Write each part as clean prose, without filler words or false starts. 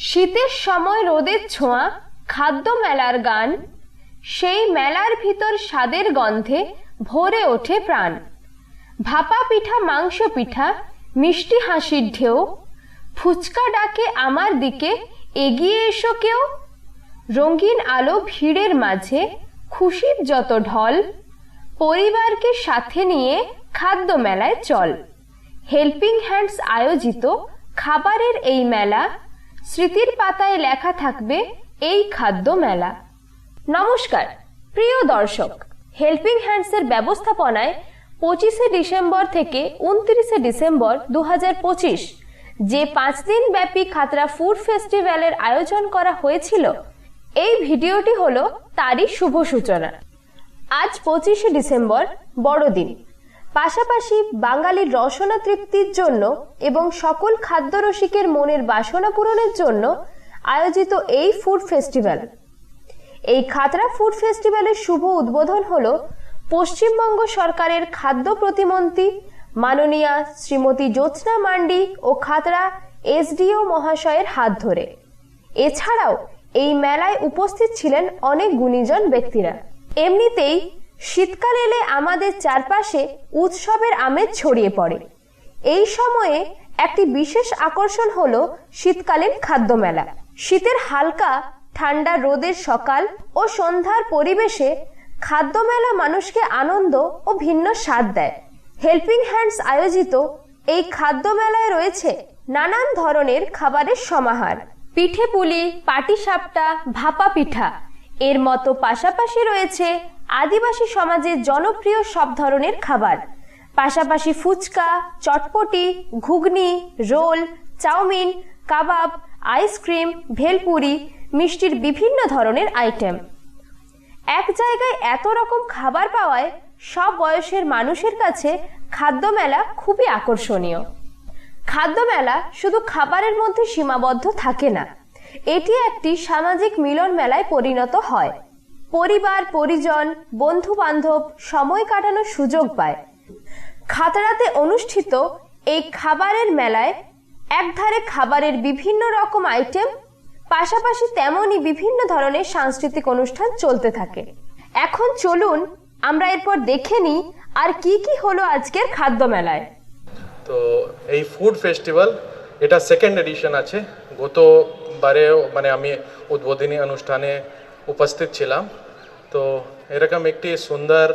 শীতের সময় রোদের ছোঁয়া, খাদ্য মেলার গান, সেই মেলার ভিতর স্বাদের গন্ধে ভরে ওঠে প্রাণ। ভাপা পিঠা, মাংস পিঠা, মিষ্টি হাসির ঢেউ, ফুচকা ডাকে আমার দিকে, এগিয়ে এসো কেউ। রঙিন আলো ভিড়ের মাঝে, খুশির যত ঢল, পরিবারকে সাথে নিয়ে খাদ্য মেলায় চল। হেল্পিং হ্যান্ডস আয়োজিত খাবারের এই মেলা, স্মৃতির পাতায় লেখা থাকবে এই খাদ্য মেলা। নমস্কার প্রিয় দর্শক, হেল্পিং হ্যান্ডসের ব্যবস্থাপনায় 25শে ডিসেম্বর থেকে 29শে ডিসেম্বর 2025 যে 5 দিন ব্যাপী খাতড়া ফুড ফেস্টিভ্যালের আয়োজন করা হয়েছিল, এই ভিডিওটি হলো তারই শুভ সূচনা। আজ 25শে ডিসেম্বর বড়দিন, পাশাপাশি বাঙালির রসনা তৃপ্তির জন্য এবং সকল খাদ্যরসিকের মনের বাসনা পূরণের জন্য আয়োজিত এই ফুড ফেস্টিভ্যাল। এই খাতড়া ফুড ফেস্টিভ্যালের শুভ উদ্বোধন হলো পশ্চিমবঙ্গ সরকারের খাদ্য প্রতিমন্ত্রী মাননীয়া শ্রীমতী জ্যোৎস্না মান্ডি ও খাতড়া এসডিও মহাশয়ের হাত ধরে। এছাড়াও এই মেলায় উপস্থিত ছিলেন অনেক গুণীজন ব্যক্তিরা। এমনিতেই শীতকাল এলে আমাদের চারপাশে উৎসবের আমেজ ছড়িয়ে পড়ে। এই সময়ে একটি বিশেষ আকর্ষণ হলো শীতকালীন খাদ্য মেলা। শীতের হালকা ঠান্ডা রোদের সকাল ও সন্ধ্যার পরিবেশে খাদ্য মেলা মানুষকে আনন্দ ও ভিন্ন স্বাদ দেয়। হেল্পিং হ্যান্ডস আয়োজিত এই খাদ্য মেলায় রয়েছে নানান ধরনের খাবারের সমাহার, পিঠে পুলি, পাটিসাপটা, ভাপা পিঠা এর মতো পাশাপাশি রয়েছে আদিবাসী সমাজের জনপ্রিয় সব ধরনের খাবার, পাশাপাশি ফুচকা, চটপটি, ঘুগনি, রোল, চাউমিন, কাবাব, আইসক্রিম, ভেলপুরি, মিষ্টির বিভিন্ন ধরনের আইটেম। এক জায়গায় এত রকম খাবার পাওয়ায় সব বয়সের মানুষের কাছে খাদ্য মেলা খুবই আকর্ষণীয়। খাদ্য মেলা শুধু খাবারের মধ্যে সীমাবদ্ধ থাকে না, এটি একটি সামাজিক মিলন মেলায় পরিণত হয়। পরিবার, পরিজন, বন্ধু বান্ধব সময় কাটানোর সুযোগ পায়। খাতড়াতে অনুষ্ঠিত এই খাবারের মেলায় একধারে খাবারের বিভিন্ন রকম আইটেম, পাশাপাশি তেমনই বিভিন্ন ধরনের সাংস্কৃতিক অনুষ্ঠান চলতে থাকে। এখন চলুন আমরা এরপর দেখে নিই আর কি কি হলো আজকের খাদ্য মেলায়। তো এই ফুড ফেস্টিভ্যাল এটা সেকেন্ড এডিশন আছে। গতবারেও আমি উদ্বোধনী অনুষ্ঠানে উপস্থিত ছিলাম। তো এরকম একটি সুন্দর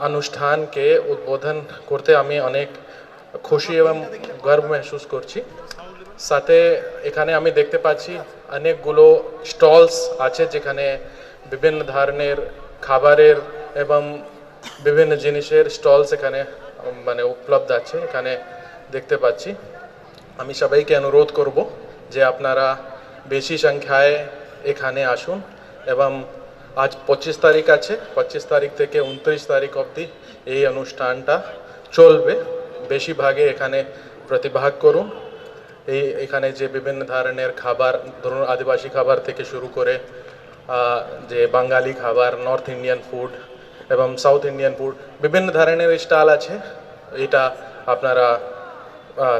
অনুষ্ঠানকে উদ্বোধন করতে আমি অনেক খুশি এবং গর্ব महसूस করছি। সাথে এখানে আমি দেখতে পাচ্ছি অনেকগুলো স্টলস আছে যেখানে বিভিন্ন ধরনের খাবারের এবং বিভিন্ন জিনিসের স্টলস এখানে উপলব্ধ আছে। এখানে দেখতে পাচ্ছি। আমি সবাইকে অনুরোধ করব যে আপনারা বেশি সংখ্যায় এখানে আসুন এবং আজ 25 তারিখ আছে, 25 তারিখ থেকে 29 তারিখ অবধি এই অনুষ্ঠানটা চলবে। বেশিরভাগে এখানে প্রতিভাগ করুন। এখানে যে বিভিন্ন ধরনের খাবার, ধরুন আদিবাসী খাবার থেকে শুরু করে যে বাঙালি খাবার, নর্থ ইন্ডিয়ান ফুড এবং সাউথ ইন্ডিয়ান ফুড, বিভিন্ন ধরনের স্টল আছে। এটা আপনারা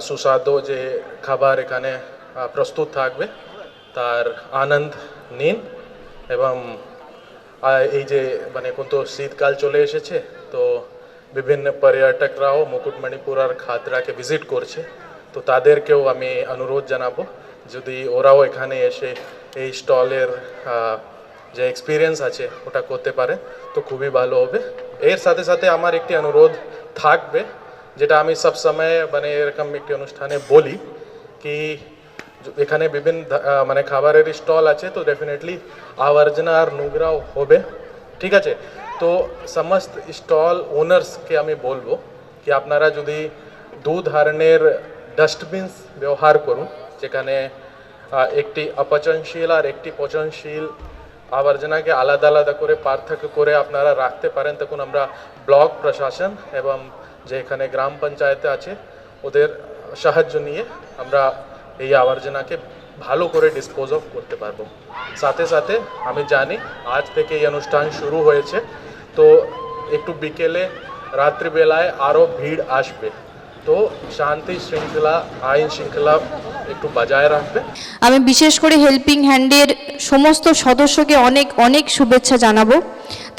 সুস্বাদু যে খাবার এখানে প্রস্তুত থাকবে তার আনন্দ নিন। এবং এই যে কিন্তু শীতকাল চলে এসেছে, তো বিভিন্ন পর্যটকরাও মুকুটমণিপুর আর খাতড়াকে ভিজিট করছে। তো তাদেরকেও আমি অনুরোধ জানাবো যদি ওরাও এখানে এসে এই স্টলের যে এক্সপিরিয়েন্স আছে ওটা করতে পারে তো খুবই ভালো হবে। এর সাথে সাথে আমার একটি অনুরোধ থাকবে, যেটা আমি সবসময় এরকম একটি অনুষ্ঠানে বলি কি এখানে বিভিন্ন খাবারের স্টল আছে, তো ডেফিনেটলি আবর্জনা আর নোংরাও হবে, ঠিক আছে? তো সমস্ত স্টল ওনার্সকে আমি বলবো কি আপনারা যদি দু ধরনের ডাস্টবিনস ব্যবহার করুন, যেখানে একটি অপচনশীল আর একটি পচনশীল আবর্জনাকে আলাদা আলাদা করে পার্থক্য করে আপনারা রাখতে পারেন, তখন আমরা ব্লক প্রশাসন এবং যে এখানে গ্রাম পঞ্চায়েত আছে ওদের সাহায্য নিয়ে আমরা এই আবর্জনাকে ভালো করে ডিসপোজ অফ করতে পারবো। সাথে সাথে আমি জানি আজ থেকে এই অনুষ্ঠান শুরু হয়েছে, তো একটু বিকেলে রাত্রিবেলায় আরও ভিড় আসবে। তো শান্তি শৃঙ্খলা আইন শৃঙ্খলা একটু বজায় রাখবে। আমি বিশেষ করে হেল্পিং হ্যান্ডের সমস্ত সদস্যকে অনেক অনেক শুভেচ্ছা জানাবো।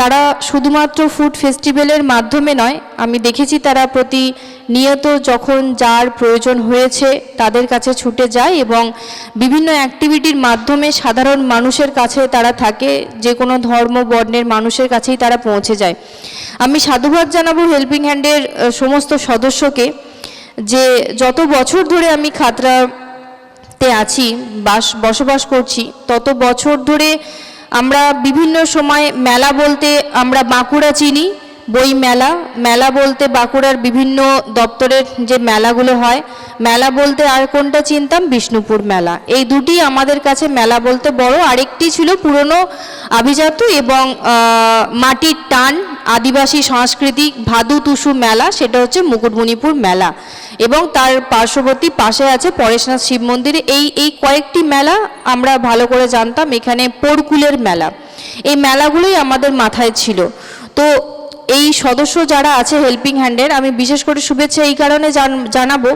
তারা শুধুমাত্র ফুড ফেস্টিভ্যালের মাধ্যমে নয়, আমি দেখেছি তারা প্রতিনিয়ত যখন যার প্রয়োজন হয়েছে তাদের কাছে ছুটে যায় এবং বিভিন্ন অ্যাক্টিভিটির মাধ্যমে সাধারণ মানুষের কাছে তারা থাকে, যে কোনো ধর্ম বর্ণের মানুষের কাছেই তারা পৌঁছে যায়। আমি সাধুবাদ জানাবো হেল্পিং হ্যান্ডের সমস্ত সদস্যকে, যে যত বছর ধরে আমি খাতড়াতে আছি, বসবাস করছি, তত বছর ধরে আমরা বিভিন্ন সময় মেলা বলতে আমরা বাঁকুড়া চিনি, বই মেলা, মেলা বলতে বাঁকুড়ার বিভিন্ন দপ্তরের যে মেলাগুলো হয়, মেলা বলতে আর কোনটা চিনতাম, বিষ্ণুপুর মেলা। এই দুটি আমাদের কাছে মেলা বলতে বড়। আরেকটি ছিল পুরনো আভিজাত্য এবং মাটির টান আদিবাসী সাংস্কৃতিক ভাদু টুসু মেলা, সেটা হচ্ছে মুকুটমণিপুর মেলা, এবং তার পার্শ্ববর্তী পাশে আছে পরেশনাথ শিব মন্দির। এই কয়েকটি মেলা আমরা ভালো করে জানতাম। এখানে পোড়কুলের মেলা, এই মেলাগুলোই আমাদের মাথায় ছিল। তো এই সদস্য যারা আছে হেল্পিং হ্যান্ডের, আমি বিশেষ করে শুভেচ্ছা এই কারণে জানাবো,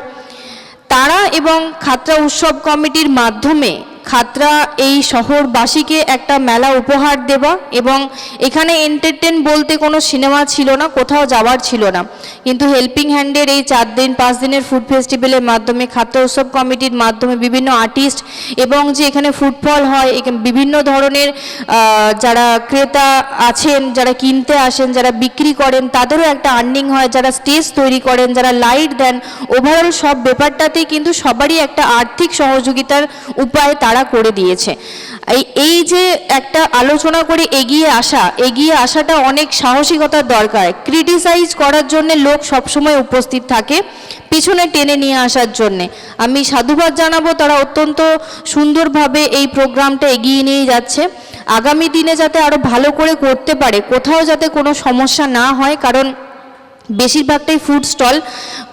তারা এবং খাতড়া উৎসব কমিটির মাধ্যমে খাতড়া এই শহরবাসীকে একটা মেলা উপহার দেওয়া, এবং এখানে এন্টারটেন বলতে কোনো সিনেমা ছিল না, কোথাও যাওয়ার ছিল না, কিন্তু হেল্পিং হ্যান্ডের এই 4 দিন 5 দিনের ফুড ফেস্টিভ্যালের মাধ্যমে খাতড়া উৎসব কমিটির মাধ্যমে বিভিন্ন আর্টিস্ট এবং যে এখানে ফুডফল হয়, বিভিন্ন ধরনের যারা ক্রেতা আছেন, যারা কিনতে আসেন, যারা বিক্রি করেন, তাদেরও একটা আর্নিং হয়, যারা স্টেজ তৈরি করেন, যারা লাইট দেন, ওভারঅল সব ব্যাপারটাতেই কিন্তু সবারই একটা আর্থিক সহযোগিতার উপায় তারা করে দিয়েছে। এই যে একটা আলোচনা করে এগিয়ে আসাটা অনেক সাহসিকতার দরকার। ক্রিটিসাইজ করার জন্য লোক সবসময় উপস্থিত থাকে, পিছনে টেনে নিয়ে আসার জন্যে আমি সাধুবাদ জানাবো। তারা অত্যন্ত সুন্দরভাবে এই প্রোগ্রামটা এগিয়ে নিয়ে যাচ্ছে। আগামী দিনে যাতে আরও ভালো করে করতে পারে, কোথাও যাতে কোনো সমস্যা না হয়, কারণ বেশিরভাগটাই ফুড স্টল,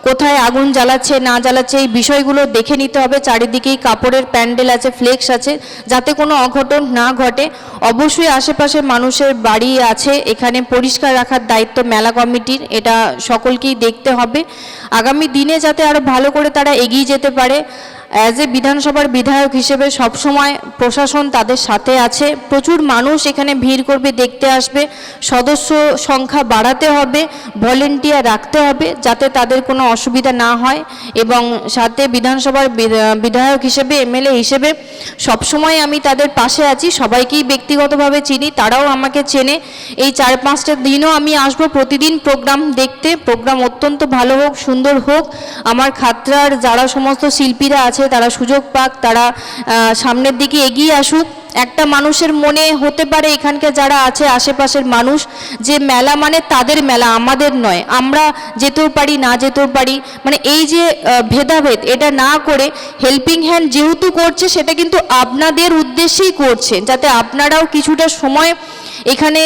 কোথায় আগুন জ্বালাচ্ছে না জ্বালাচ্ছে এই বিষয়গুলো দেখে নিতে হবে। চারিদিকেই কাপড়ের প্যান্ডেল আছে, ফ্লেক্স আছে, যাতে কোনো অঘটন না ঘটে। অবশ্যই আশেপাশে মানুষের বাড়ি আছে, এখানে পরিষ্কার রাখার দায়িত্ব মেলা কমিটির, এটা সকলকেই দেখতে হবে। আগামী দিনে যাতে আরও ভালো করে তারা এগিয়ে যেতে পারে। অ্যাজ এ বিধানসভার বিধায়ক হিসেবে সবসময় প্রশাসন তাদের সাথে আছে। প্রচুর মানুষ এখানে ভিড় করবে, দেখতে আসবে। সদস্য সংখ্যা বাড়াতে হবে, ভলেন্টিয়ার রাখতে হবে, যাতে তাদের কোনো অসুবিধা না হয়। এবং সাথে বিধানসভার বিধায়ক হিসেবে, এমএলএ হিসেবে সবসময় আমি তাদের পাশে আছি। সবাইকেই ব্যক্তিগতভাবে চিনি, তারাও আমাকে চেনে। এই 4-5টা দিনও আমি আসবো প্রতিদিন প্রোগ্রাম দেখতে। প্রোগ্রাম অত্যন্ত ভালো হোক, সুন্দর হোক। আমার খাতড়ার যারা সমস্ত শিল্পীরা আছে তারা সুযোগ পাক, তারা সামনের দিকে এগিয়ে আসুক। একটা মানুষের মনে হতে পারে, এখানকার যারা আছে আশেপাশের মানুষ, যে মেলা মানে তাদের মেলা, আমাদের নয়, আমরা যেতেও পারি না যেতেও পারি, মানে এই যে ভেদাভেদ, এটা না করে হেল্পিং হ্যান্ড যেহেতু করছে সেটা কিন্তু আপনাদের উদ্দেশ্যেই করছে, যাতে আপনারাও কিছুটা সময় এখানে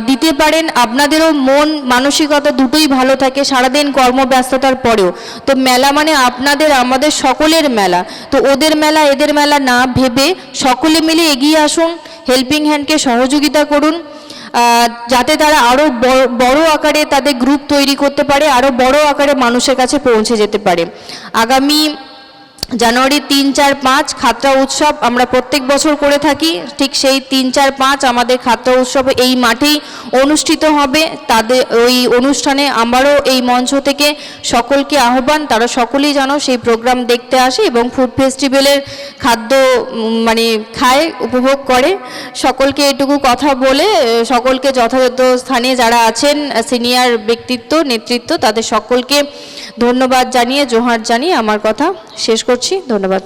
দিতে পারেন, আপনাদেরও মন মানসিকতা দুটোই ভালো থাকে সারাদিন কর্মব্যস্ততার পরেও। তো মেলা মানে আপনাদের আমাদের সকলের মেলা, তো ওদের মেলা এদের মেলা না ভেবে সকলে মিলে এগিয়ে আসুন, হেল্পিং হ্যান্ডকে সহযোগিতা করুন, যাতে তারা আরও বড় আকারে তাদের গ্রুপ তৈরি করতে পারে, আরও বড় আকারে মানুষের কাছে পৌঁছে যেতে পারে। আগামী জানুয়ারি 3, 4, 5 খাতড়া উৎসব আমরা প্রত্যেক বছর করে থাকি। ঠিক সেই 3, 4, 5 আমাদের খাতড়া উৎসব এই মাঠেই অনুষ্ঠিত হবে। তাদের ওই অনুষ্ঠানে আমারও এই মঞ্চ থেকে সকলকে আহ্বান, তারা সকলেই যেন সেই প্রোগ্রাম দেখতে আসে এবং ফুড ফেস্টিভ্যালের খাদ্য মানে খায়, উপভোগ করে। সকলকে এটুকু কথা বলে সকলকে যথাযথ স্থানে যারা আছেন সিনিয়র ব্যক্তিত্ব নেতৃত্ব তাদের সকলকে ধন্যবাদ জানিয়ে, জোহার জানিয়ে আমার কথা শেষ করছি। ধন্যবাদ।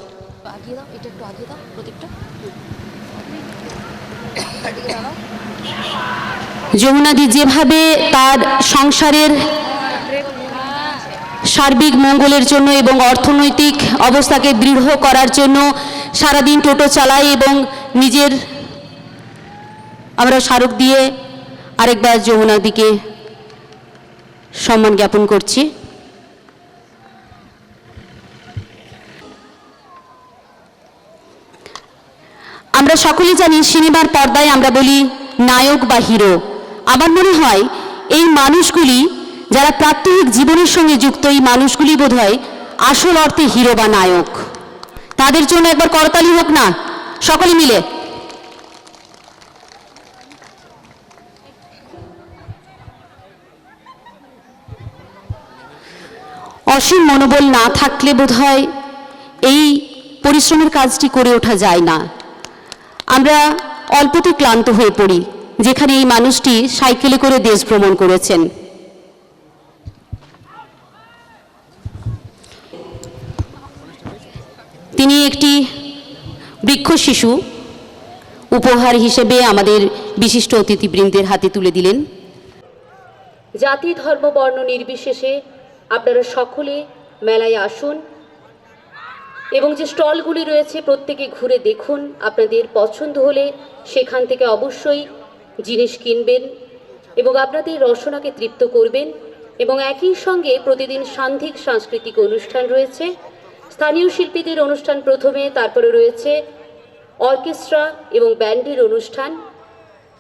যমুনাদি যেভাবে তার সংসারের সার্বিক মঙ্গলের জন্য এবং অর্থনৈতিক অবস্থাকে দৃঢ় করার জন্য সারাদিন টোটো চালায়, এবং নিজের আমরা স্মারক দিয়ে আরেকবার যমুনাদিকে সম্মান জ্ঞাপন করছি। আমরা সকলেই জানি সিনেমার পর্দায় আমরা বলি নায়ক বা হিরো। আমার মনে হয় এই মানুষগুলি যারা প্রাত্যহিক জীবনের সঙ্গে যুক্ত এই মানুষগুলি বোধহয় আসল অর্থে হিরো বা নায়ক। তাদের জন্য একবার করতালি হোক না সকলে মিলে। অসীম মনোবল না থাকলে বোধহয় এই পরিশ্রমের কাজটি করে ওঠা যায় না। আমরা অল্পতে ক্লান্ত হয়ে পড়ি, যেখানে এই মানুষটি সাইকেলে করে দেশ ভ্রমণ করেছেন। তিনি একটি বৃক্ষ শিশু উপহার হিসেবে আমাদের বিশিষ্ট অতিথিবৃন্দের হাতে তুলে দিলেন। জাতি ধর্ম বর্ণ নির্বিশেষে আপনারা সকলে মেলায় আসুন এবং যে স্টলগুলি রয়েছে প্রত্যেকে ঘুরে দেখুন। আপনাদের পছন্দ হলে সেখান থেকে অবশ্যই জিনিস কিনবেন এবং আপনাদের রসনাকে তৃপ্ত করবেন। এবং একই সঙ্গে প্রতিদিন সান্ধিক সাংস্কৃতিক অনুষ্ঠান রয়েছে, স্থানীয় শিল্পীদের অনুষ্ঠান প্রথমে, তারপরে রয়েছে অর্কেস্ট্রা এবং ব্যান্ডের অনুষ্ঠান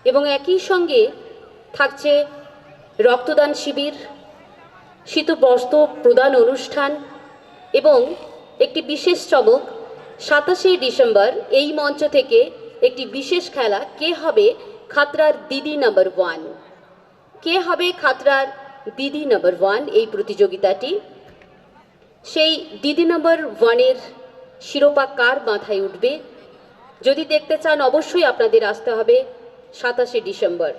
এবং একই সঙ্গে থাকছে রক্তদান শিবির, শীতবস্ত্র প্রদান অনুষ্ঠান এবং একটি বিশেষ চমক 27শে ডিসেম্বর এই মঞ্চ থেকে একটি বিশেষ খেলা, কে হবে খাতড়ার দিদি নাম্বার 1, কে হবে খাতড়ার দিদি নাম্বার 1 এই প্রতিযোগিতাটি। সেই দিদি নাম্বার 1-এর শিরোপা কার মাথায় উঠবে যদি দেখতে চান অবশ্যই আপনাদের আসতে হবে 27শে ডিসেম্বর।